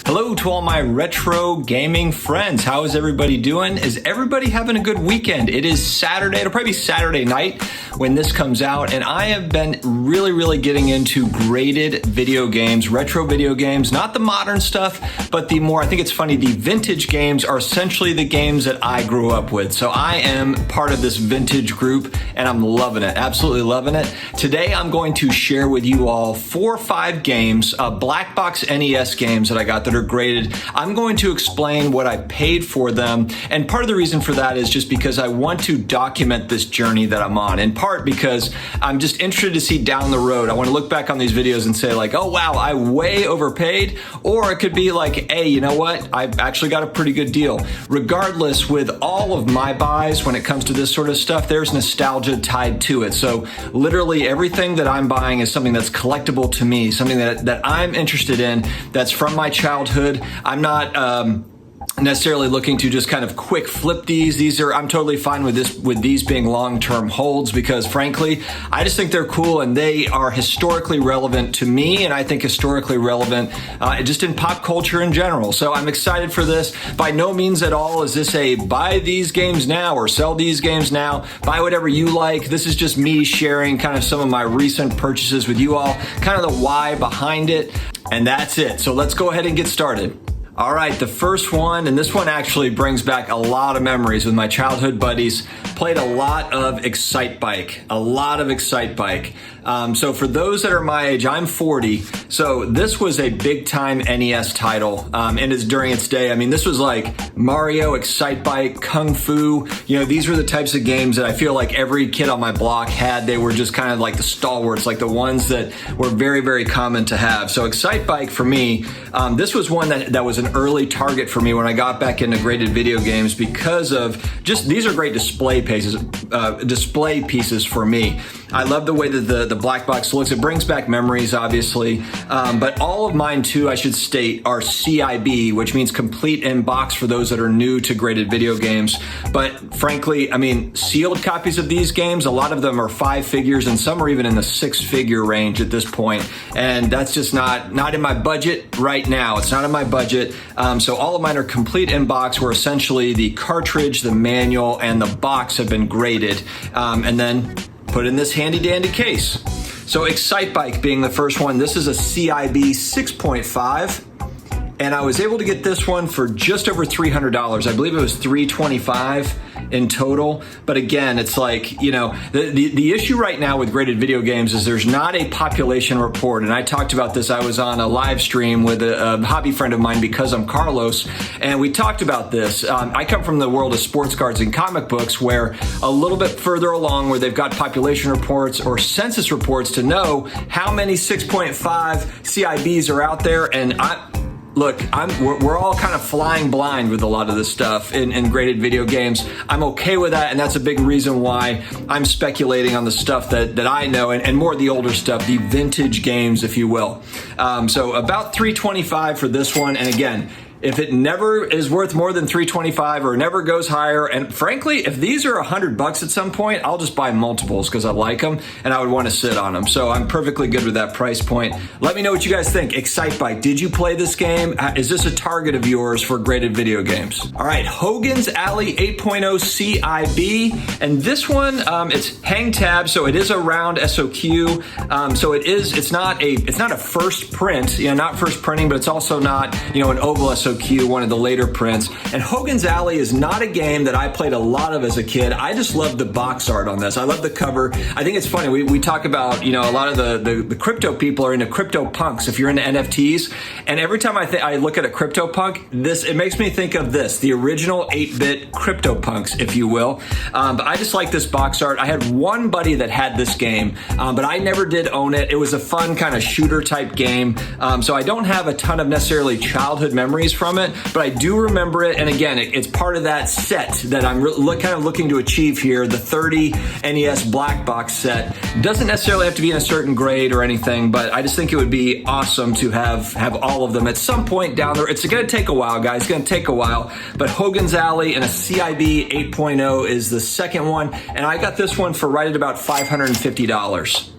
Hello to all my retro gaming friends. How is everybody doing? Is everybody having a good weekend? It is Saturday. It'll probably be Saturday night when this comes out. And I have been really getting into graded video games, retro video games, not the modern stuff, but the more, I think it's funny, the vintage games are essentially the games that I grew up with. So I am part of this vintage group and I'm loving it, absolutely loving it. Today I'm going to share with you all 4 or 5 games, black box NES games that I got that are graded. I'm going to explain what I paid for them. And part of the reason for that is just because I want to document this journey that I'm on, in part because I'm just interested to see down the road. I want to look back on these videos and say like, oh wow, I way overpaid. Or it could be like, hey, you know what? I've actually got a pretty good deal. Regardless, with all of my buys, when it comes to this sort of stuff, there's nostalgia tied to it. So literally everything that I'm buying is something that's collectible to me, something that I'm interested in, that's from my childhood. I'm not necessarily looking to just kind of quick flip these. I'm totally fine with these being long-term holds because frankly, I just think they're cool and they are historically relevant to me, and I think historically relevant just in pop culture in general. So I'm excited for this. By no means at all is this a buy these games now or sell these games now, buy whatever you like. This is just me sharing kind of some of my recent purchases with you all, kind of the why behind it, and that's it. So let's go ahead and get started. All right, the first one, and this one actually brings back a lot of memories with my childhood buddies. Played a lot of Excitebike, so for those that are my age, I'm 40. So this was a big time NES title, and it's during its day. I mean, this was like Mario, Excitebike, Kung Fu. You know, these were the types of games that I feel like every kid on my block had. They were just kind of like the stalwarts, like the ones that were very common to have. So Excitebike for me, this was one that was an early target for me when I got back into graded video games because of just, these are great display pieces for me. I love the way that the black box looks. It brings back memories, obviously. But all of mine, too, I should state, are CIB, which means complete in box for those that are new to graded video games. But frankly, I mean, sealed copies of these games, a lot of them are 5 figures, and some are even in the 6-figure range at this point. And that's just not in my budget right now. It's not in my budget. So all of mine are complete in box, where essentially the cartridge, the manual, and the box have been graded. And then put in this handy dandy case. So Excitebike being the first one, this is a CIB 6.5. And I was able to get this one for just over $300. I believe it was $325 in total. But again, it's like, you know, the issue right now with graded video games is there's not a population report. And I talked about this. I was on a live stream with a hobby friend of mine, Because I'm Carlos, and we talked about this. I come from the world of sports cards and comic books, where a little bit further along, where they've got population reports or census reports to know how many 6.5 CIBs are out there. And look, we're all kind of flying blind with a lot of this stuff in graded video games. I'm okay with that, and that's a big reason why I'm speculating on the stuff that I know, and more of the older stuff, the vintage games, if you will. So about $325 for this one, and again, if it never is worth more than $325 or never goes higher, and frankly, if these are $100 at some point, I'll just buy multiples because I like them and I would want to sit on them. So I'm perfectly good with that price point. Let me know what you guys think. Excitebike, did you play this game? Is this a target of yours for graded video games? All right, Hogan's Alley 8.0 CIB, and this one, it's hang tab, so it is a round SOQ. So it's not a first print, you know, not first printing, but it's also not, you know, an oval SOQ. One of the later prints. And Hogan's Alley is not a game that I played a lot of as a kid. I just love the box art on this. I love the cover. I think it's funny. We talk about, you know, a lot of the crypto people are into crypto punks if you're into NFTs. And every time I look at a crypto punk, it makes me think of this, the original 8-bit crypto punks, if you will. But I just like this box art. I had one buddy that had this game, but I never did own it. It was a fun kind of shooter type game. So I don't have a ton of necessarily childhood memories from it, but I do remember it. And again, it's part of that set that I'm kind of looking to achieve here. The 30 NES black box set doesn't necessarily have to be in a certain grade or anything, but I just think it would be awesome to have all of them at some point down there. It's going to take a while, guys. It's going to take a while, but Hogan's Alley and a CIB 8.0 is the second one. And I got this one for right at about $550.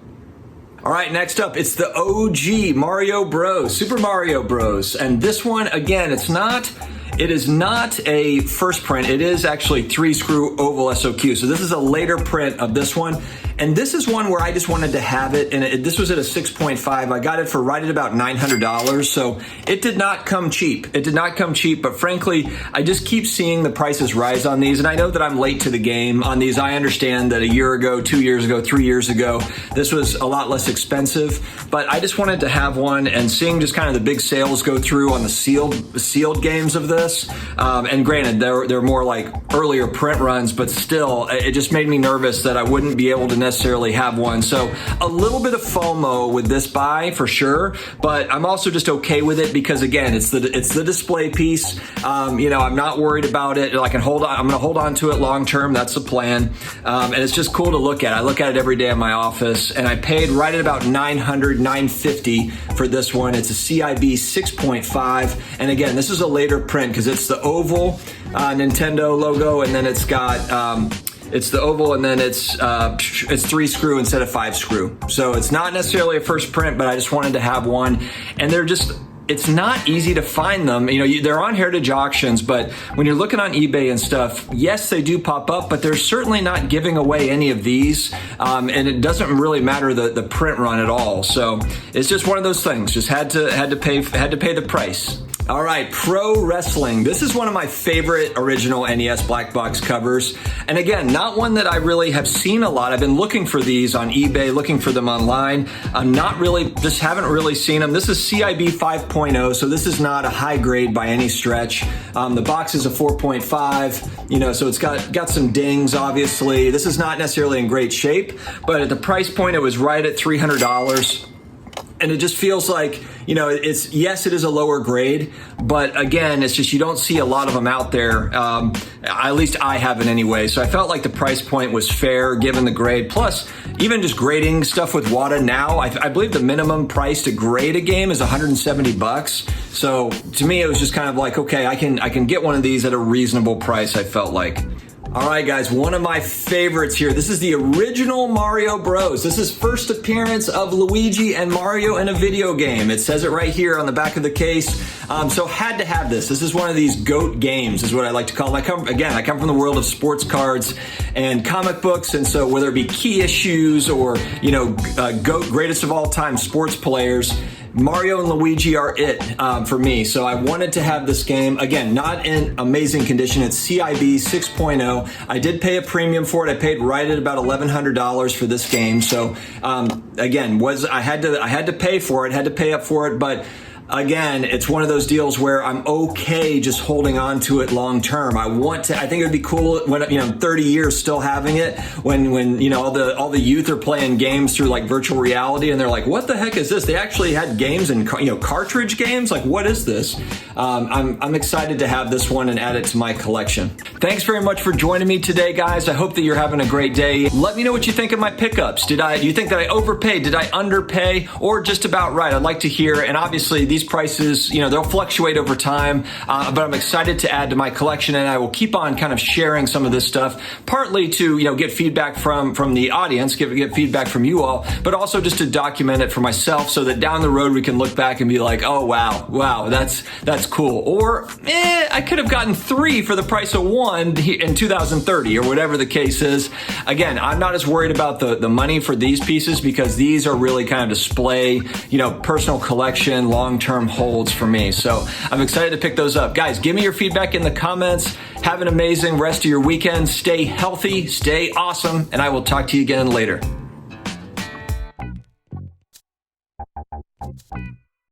All right, next up, it's the OG Mario Bros, Super Mario Bros. And this one, again, it is not a first print. It is actually 3-screw oval SOQ. So this is a later print of this one. And this is one where I just wanted to have it. And this was at a 6.5. I got it for right at about $900. So it did not come cheap. It did not come cheap. But frankly, I just keep seeing the prices rise on these. And I know that I'm late to the game on these. I understand that a year ago, 2 years ago, 3 years ago, this was a lot less expensive. But I just wanted to have one, and seeing just kind of the big sales go through on the sealed games of this. And granted, they're more like earlier print runs, but still, it just made me nervous that I wouldn't be able to necessarily have one. So a little bit of FOMO with this buy for sure, but I'm also just okay with it because, again, it's the display piece. You know, I'm not worried about it. I can hold on. I'm going to hold on to it long term. That's the plan. And it's just cool to look at. I look at it every day in my office, and I paid right at about $950 for this one. It's a CIB 6.5. And again, this is a later print because it's the oval Nintendo logo, and then it's got it's the oval, and then it's 3-screw instead of 5-screw. So it's not necessarily a first print, but I just wanted to have one. And it's not easy to find them. You know, they're on Heritage Auctions, but when you're looking on eBay and stuff, yes, they do pop up, but they're certainly not giving away any of these. And it doesn't really matter the print run at all. So it's just one of those things. Just had to pay the price. All right, Pro Wrestling. This is one of my favorite original NES black box covers. And again, not one that I really have seen a lot. I've been looking for these on eBay, looking for them online. Just haven't really seen them. This is CIB 5.0, so this is not a high grade by any stretch. The box is a 4.5, you know, so it's got some dings, obviously. This is not necessarily in great shape, but at the price point, it was right at $300. And it just feels like, you know, yes, it is a lower grade, but again, it's just you don't see a lot of them out there. At least I haven't anyway. So I felt like the price point was fair given the grade. Plus, even just grading stuff with WATA now, I believe the minimum price to grade a game is $170. So to me, it was just kind of like, okay, I can get one of these at a reasonable price, I felt like. All right, guys, one of my favorites here. This is the original Mario Bros. This is first appearance of Luigi and Mario in a video game. It says it right here on the back of the case. So had to have this. This is one of these GOAT games is what I like to call them. I come from the world of sports cards and comic books. And so whether it be key issues or, you know, GOAT, greatest of all time sports players, Mario and Luigi are it for me. So I wanted to have this game. Again, not in amazing condition. It's CIB 6.0. I did pay a premium for it. I paid right at about $1,100 for this game. So again, I had to pay for it, had to pay up for it, but again, it's one of those deals where I'm okay just holding on to it long term. I think it would be cool when, you know, 30 years still having it when you know all the youth are playing games through like virtual reality and they're like, what the heck is this? They actually had games and, you know, cartridge games. Like, what is this? I'm excited to have this one and add it to my collection. Thanks very much for joining me today, guys. I hope that you're having a great day. Let me know what you think of my pickups. Do you think that I overpaid? Did I underpay? Or just about right? I'd like to hear. And obviously these prices, you know, they'll fluctuate over time, but I'm excited to add to my collection, and I will keep on kind of sharing some of this stuff, partly to, you know, get feedback from the audience, get feedback from you all, but also just to document it for myself so that down the road we can look back and be like, oh, wow, that's cool. Or, I could have gotten 3 for the price of 1 in 2030 or whatever the case is. Again, I'm not as worried about the money for these pieces because these are really kind of display, you know, personal collection, long-term holds for me. So I'm excited to pick those up. Guys, give me your feedback in the comments. Have an amazing rest of your weekend. Stay healthy, stay awesome, and I will talk to you again later.